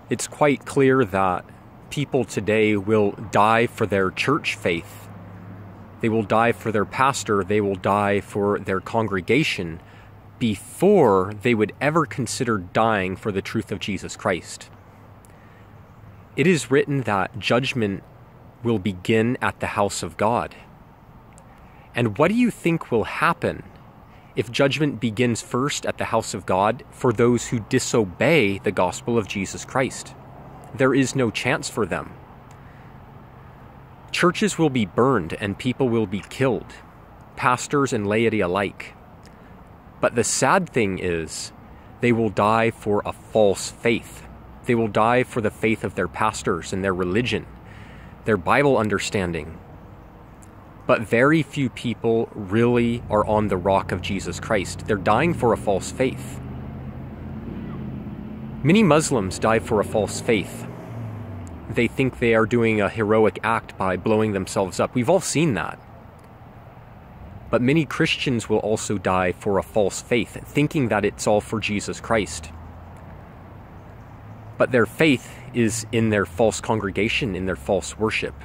It's quite clear that people today will die for their church faith. They will die for their pastor. They will die for their congregation before they would ever consider dying for the truth of Jesus Christ. It is written that judgment will begin at the house of God. And what do you think will happen if judgment begins first at the house of God for those who disobey the gospel of Jesus Christ? There is no chance for them. Churches will be burned and people will be killed, pastors and laity alike. But the sad thing is, they will die for a false faith. They will die for the faith of their pastors and their religion, their Bible understanding. But very few people really are on the rock of Jesus Christ. They're dying for a false faith. Many Muslims die for a false faith. They think they are doing a heroic act by blowing themselves up. We've all seen that. But many Christians will also die for a false faith, thinking that it's all for Jesus Christ. But their faith is in their false congregation, in their false worship.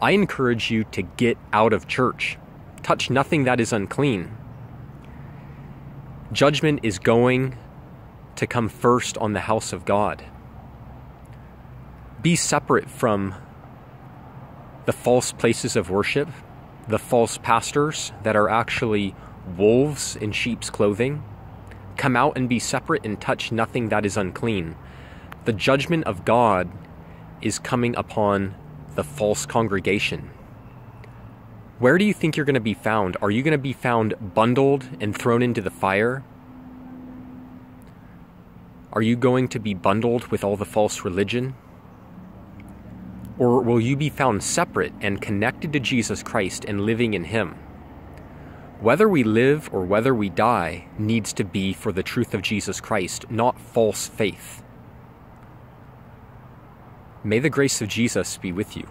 I encourage you to get out of church. Touch nothing that is unclean. Judgment is going to come first on the house of God. Be separate from the false places of worship, the false pastors that are actually wolves in sheep's clothing. Come out and be separate and touch nothing that is unclean. The judgment of God is coming upon the false congregation. Where do you think you're going to be found? Are you going to be found bundled and thrown into the fire? Are you going to be bundled with all the false religion? Or will you be found separate and connected to Jesus Christ and living in Him? Whether we live or whether we die needs to be for the truth of Jesus Christ, not false faith. May the grace of Jesus be with you.